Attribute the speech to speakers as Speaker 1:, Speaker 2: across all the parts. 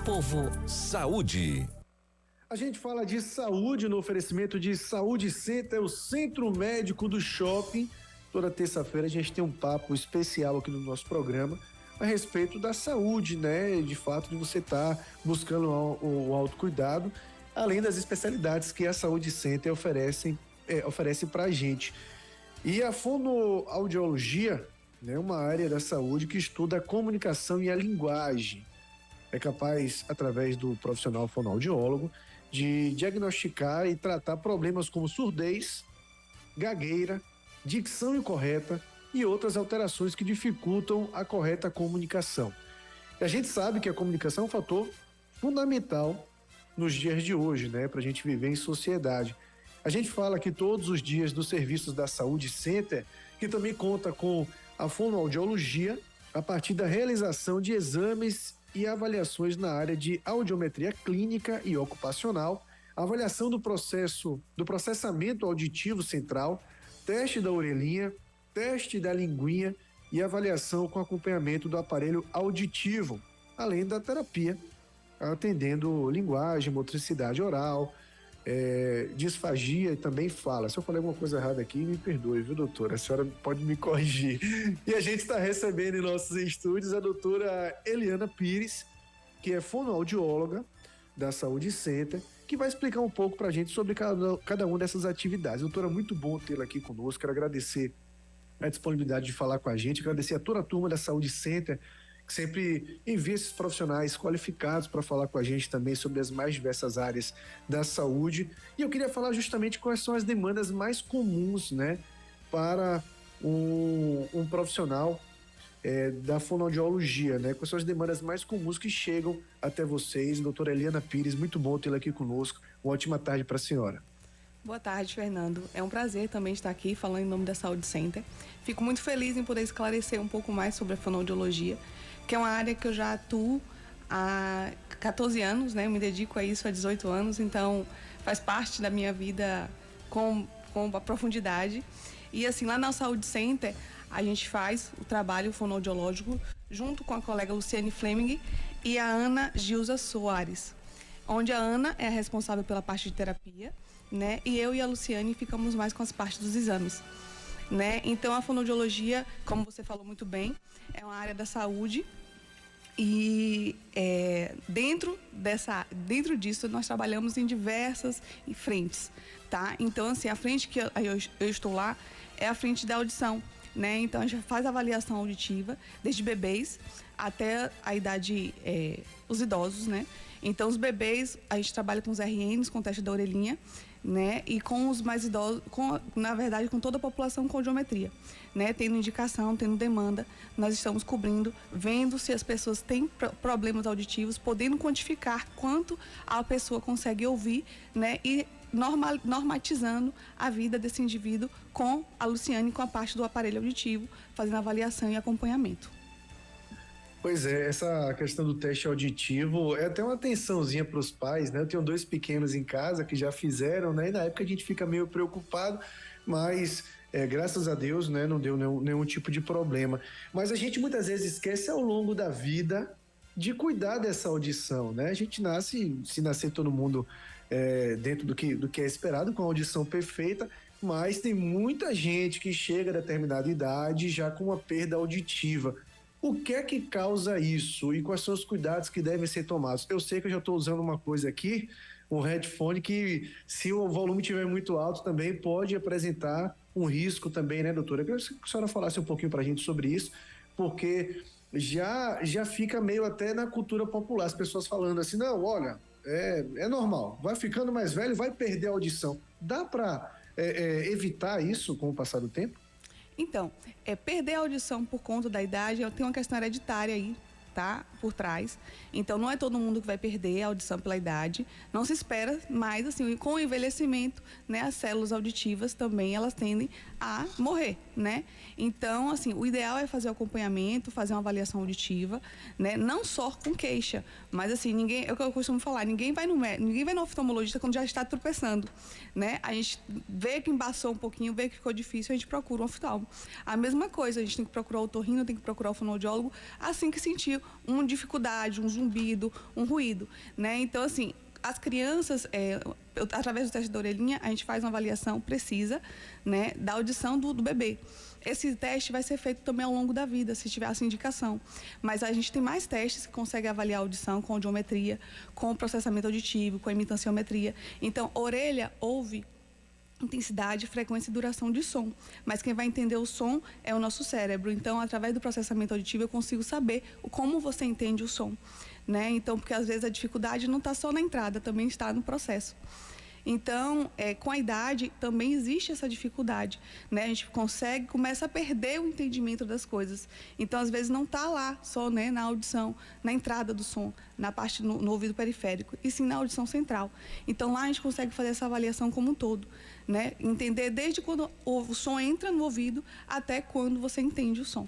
Speaker 1: povo.
Speaker 2: Saúde.
Speaker 3: A gente fala de saúde no oferecimento de Saúde Center, o centro médico do shopping. Toda terça-feira a gente tem um papo especial aqui no nosso programa a respeito da saúde, né? De fato, de você estar buscando o autocuidado, além das especialidades que a Saúde Center oferece pra gente. E a fonoaudiologia, né, uma área da saúde que estuda a comunicação e a linguagem. É capaz, através do profissional fonoaudiólogo, de diagnosticar e tratar problemas como surdez, gagueira, dicção incorreta e outras alterações que dificultam a correta comunicação. E a gente sabe que a comunicação é um fator fundamental nos dias de hoje, né, para a gente viver em sociedade. A gente fala aqui todos os dias dos serviços da Saúde Center, que também conta com a fonoaudiologia, a partir da realização de exames e avaliações na área de audiometria clínica e ocupacional, avaliação do processamento auditivo central, teste da orelhinha, teste da linguinha e avaliação com acompanhamento do aparelho auditivo, além da terapia, atendendo linguagem, motricidade oral, disfagia e também fala. Se eu falei alguma coisa errada aqui, me perdoe, viu, doutora? A senhora pode me corrigir. E a gente está recebendo em nossos estúdios a doutora Eliana Pires, que é fonoaudióloga da Saúde Center, que vai explicar um pouco para a gente sobre cada uma dessas atividades. Doutora, muito bom tê-la aqui conosco. Quero agradecer a disponibilidade de falar com a gente, agradecer a toda a turma da Saúde Center, que sempre envia esses profissionais qualificados para falar com a gente também sobre as mais diversas áreas da saúde. E eu queria falar justamente quais são as demandas mais comuns, né, para um profissional da fonoaudiologia, né? Quais são as demandas mais comuns que chegam até vocês? Doutora Eliana Pires, muito bom tê-la aqui conosco. Uma ótima tarde para a senhora.
Speaker 4: Boa tarde, Fernando. É um prazer também estar aqui falando em nome da Saúde Center. Fico muito feliz em poder esclarecer um pouco mais sobre a fonoaudiologia, que é uma área que eu já atuo há 14 anos, né? Eu me dedico a isso há 18 anos, então faz parte da minha vida com a profundidade. E assim, lá na Saúde Center, a gente faz o trabalho fonoaudiológico junto com a colega Luciane Fleming e a Ana Gilza Soares, onde a Ana é a responsável pela parte de terapia, né? E eu e a Luciane ficamos mais com as partes dos exames, né? Então a fonoaudiologia, como você falou muito bem, é uma área da saúde e dentro disso nós trabalhamos em diversas frentes, tá? Então assim, a frente que eu estou lá é a frente da audição, né? Então a gente faz avaliação auditiva desde bebês até a idade, os idosos, né? Então os bebês, a gente trabalha com os RNs, com o teste da orelhinha, né? E com os mais idosos, na verdade, com toda a população com audiometria, né? Tendo indicação, tendo demanda, nós estamos cobrindo, vendo se as pessoas têm problemas auditivos, podendo quantificar quanto a pessoa consegue ouvir, né? E normatizando a vida desse indivíduo com a Luciane, com a parte do aparelho auditivo, fazendo avaliação e acompanhamento.
Speaker 3: Pois é, essa questão do teste auditivo é até uma atençãozinha para os pais, né? Eu tenho 2 pequenos em casa que já fizeram, né? E na época a gente fica meio preocupado, mas graças a Deus, né? Não deu nenhum tipo de problema. Mas a gente muitas vezes esquece ao longo da vida de cuidar dessa audição, né? A gente se nascer todo mundo dentro do que é esperado, com a audição perfeita, mas tem muita gente que chega a determinada idade já com uma perda auditiva. O que é que causa isso e quais são os cuidados que devem ser tomados? Eu sei que eu já estou usando uma coisa aqui, um headphone, que se o volume estiver muito alto também pode apresentar um risco também, né, doutora? Eu queria que a senhora falasse um pouquinho para a gente sobre isso, porque já fica meio até na cultura popular, as pessoas falando assim, não, olha, é normal, vai ficando mais velho, vai perder a audição. Dá para evitar isso com o passar do tempo?
Speaker 4: Então, perder a audição por conta da idade, tem uma questão hereditária aí, tá? Por trás. Então, não é todo mundo que vai perder a audição pela idade. Não se espera, mas assim, com o envelhecimento, né, as células auditivas também, elas tendem a morrer, né? Então, assim, o ideal é fazer o acompanhamento, fazer uma avaliação auditiva, né? Não só com queixa, mas assim, é o que eu costumo falar, ninguém vai no oftalmologista quando já está tropeçando, né? A gente vê que embaçou um pouquinho, vê que ficou difícil, a gente procura um oftalmo. A mesma coisa, a gente tem que procurar o otorrino, tem que procurar o fonoaudiólogo assim que sentir uma dificuldade, um zumbido, um ruído, né? Então, assim, as crianças, através do teste da orelhinha, a gente faz uma avaliação precisa, né, da audição do bebê. Esse teste vai ser feito também ao longo da vida, se tiver essa indicação. Mas a gente tem mais testes que conseguem avaliar a audição com audiometria, com processamento auditivo, com imitanciometria. Então, orelha ouve intensidade, frequência e duração de som. Mas quem vai entender o som é o nosso cérebro. Então, através do processamento auditivo, eu consigo saber como você entende o som, né? Então, porque às vezes a dificuldade não está só na entrada, também está no processo. Então, com a idade, também existe essa dificuldade, né? A gente começa a perder o entendimento das coisas. Então, às vezes, não está lá só, né, na audição, na entrada do som, na parte no ouvido periférico, e sim na audição central. Então, lá a gente consegue fazer essa avaliação como um todo, né? Entender desde quando o som entra no ouvido até quando você entende o som.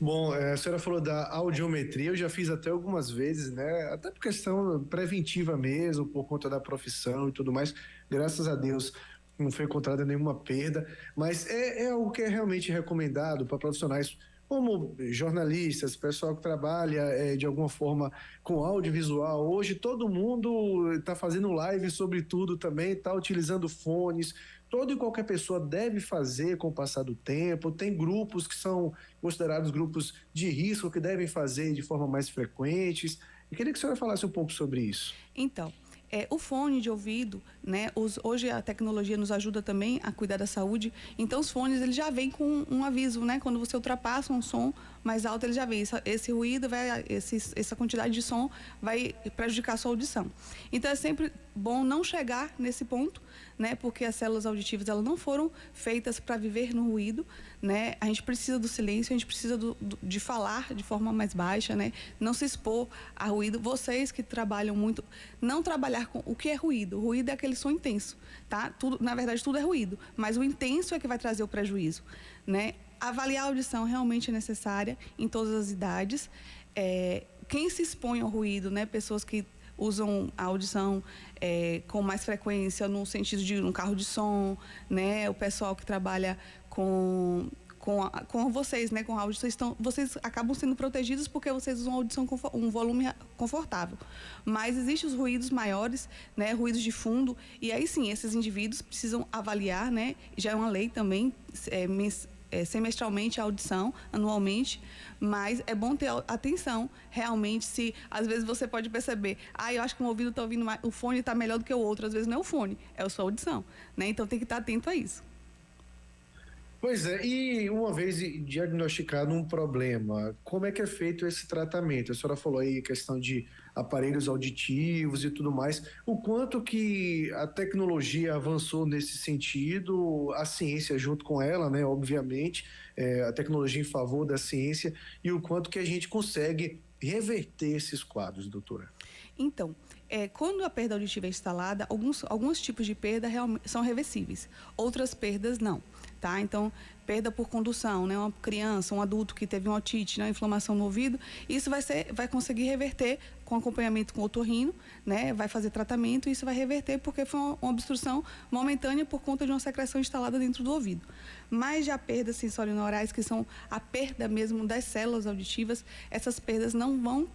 Speaker 3: Bom, a senhora falou da audiometria, eu já fiz até algumas vezes, né? Até por questão preventiva mesmo, por conta da profissão e tudo mais. Graças a Deus não foi encontrada nenhuma perda, mas é algo que é realmente recomendado para profissionais como jornalistas, pessoal que trabalha de alguma forma com audiovisual. Hoje todo mundo está fazendo live sobre tudo também, está utilizando fones. Toda e qualquer pessoa deve fazer com o passar do tempo. Tem grupos que são considerados grupos de risco que devem fazer de forma mais frequente. Eu queria que a senhora falasse um pouco sobre isso.
Speaker 4: Então, o fone de ouvido, né? Hoje a tecnologia nos ajuda também a cuidar da saúde. Então, os fones, eles já vêm com um aviso, né? Quando você ultrapassa um som mais alto, ele já vem. Esse ruído, essa quantidade de som vai prejudicar a sua audição. Então, é sempre bom não chegar nesse ponto, né? Porque as células auditivas, elas não foram feitas para viver no ruído, né? A gente precisa do silêncio, a gente precisa de falar de forma mais baixa, né? Não se expor a ruído. Vocês que trabalham muito, não trabalhar com o que é ruído. O ruído é aquele som intenso, tá? Tudo, na verdade, tudo é ruído, mas o intenso é que vai trazer o prejuízo, né? Avaliar a audição realmente é necessária em todas as idades. Quem se expõe ao ruído, né? Pessoas que usam a audição com mais frequência no sentido de um carro de som, né? O pessoal que trabalha com vocês, né? Com áudio, vocês acabam sendo protegidos porque vocês usam audição com um volume confortável. Mas existem os ruídos maiores, né? Ruídos de fundo, e aí sim, esses indivíduos precisam avaliar, né? Já é uma lei também, semestralmente a audição, anualmente, mas é bom ter atenção, realmente, se às vezes você pode perceber, eu acho que um ouvido está ouvindo mais, o fone está melhor do que o outro, às vezes não é o fone, é a sua audição, né? Então tem que estar atento a isso.
Speaker 3: Pois é, e uma vez diagnosticado um problema, como é que é feito esse tratamento? A senhora falou aí questão de aparelhos auditivos e tudo mais. O quanto que a tecnologia avançou nesse sentido, a ciência junto com ela, né? Obviamente, a tecnologia em favor da ciência, e o quanto que a gente consegue reverter esses quadros, doutora?
Speaker 4: Então, quando a perda auditiva é instalada, alguns tipos de perda são reversíveis, outras perdas não. Tá? Então, perda por condução, né? Uma criança, um adulto que teve uma otite, né? Inflamação no ouvido, isso vai conseguir reverter com acompanhamento com otorrino, né? Vai fazer tratamento e isso vai reverter porque foi uma obstrução momentânea por conta de uma secreção instalada dentro do ouvido. Mas já perdas sensorineurais, que são a perda mesmo das células auditivas, essas perdas não vão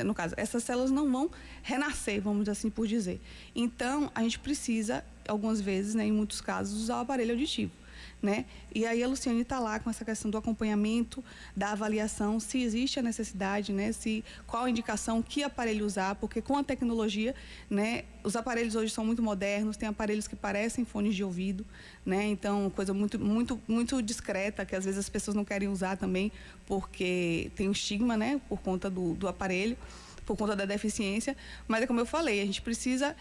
Speaker 4: no caso, essas células não vão renascer, vamos assim por dizer. Então, a gente precisa, algumas vezes, né, em muitos casos, usar o aparelho auditivo, né? E aí a Luciane está lá com essa questão do acompanhamento, da avaliação, se existe a necessidade, né? Qual a indicação, que aparelho usar, porque com a tecnologia, né? Os aparelhos hoje são muito modernos, tem aparelhos que parecem fones de ouvido, né? Então, coisa muito, muito, muito discreta, que às vezes as pessoas não querem usar também, porque tem um estigma, né? Por conta do aparelho, por conta da deficiência. Mas é como eu falei, a gente precisa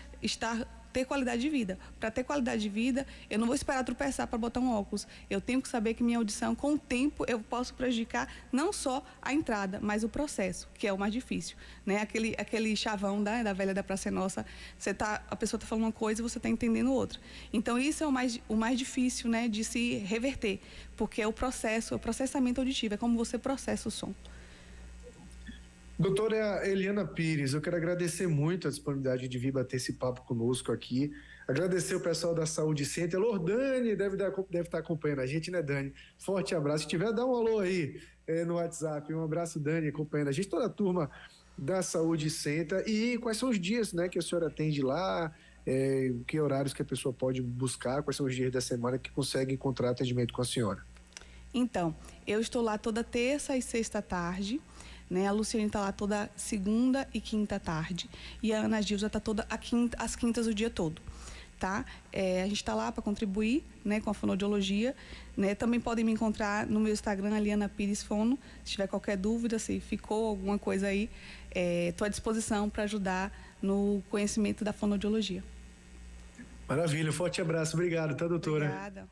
Speaker 4: ter qualidade de vida. Para ter qualidade de vida, eu não vou esperar tropeçar para botar um óculos. Eu tenho que saber que minha audição, com o tempo, eu posso prejudicar não só a entrada, mas o processo, que é o mais difícil, né? Aquele chavão da velha da Praça é Nossa, a pessoa está falando uma coisa e você está entendendo outra. Então, isso é o mais difícil, né, de se reverter, porque é o processamento auditivo, é como você processa o som.
Speaker 3: Doutora Eliana Pires, eu quero agradecer muito a disponibilidade de vir bater esse papo conosco aqui. Agradecer o pessoal da Saúde Center. Alô, Dani, deve estar acompanhando a gente, né, Dani? Forte abraço. Se tiver, dá um alô aí no WhatsApp. Um abraço, Dani, acompanhando a gente, toda a turma da Saúde Center. E quais são os dias, né, que a senhora atende lá? Que horários que a pessoa pode buscar? Quais são os dias da semana que consegue encontrar atendimento com a senhora?
Speaker 4: Então, eu estou lá toda terça e sexta tarde, né? A Luciane está lá toda segunda e quinta tarde. E a Ana Gilza está toda às quintas o dia todo, tá? A gente está lá para contribuir, né, com a fonoaudiologia, né? Também podem me encontrar no meu Instagram, Eliana Pires Fono. Se tiver qualquer dúvida, se ficou alguma coisa aí, estou à disposição para ajudar no conhecimento da fonoaudiologia.
Speaker 3: Maravilha, forte abraço. Obrigado, tá, doutora?
Speaker 4: Obrigada.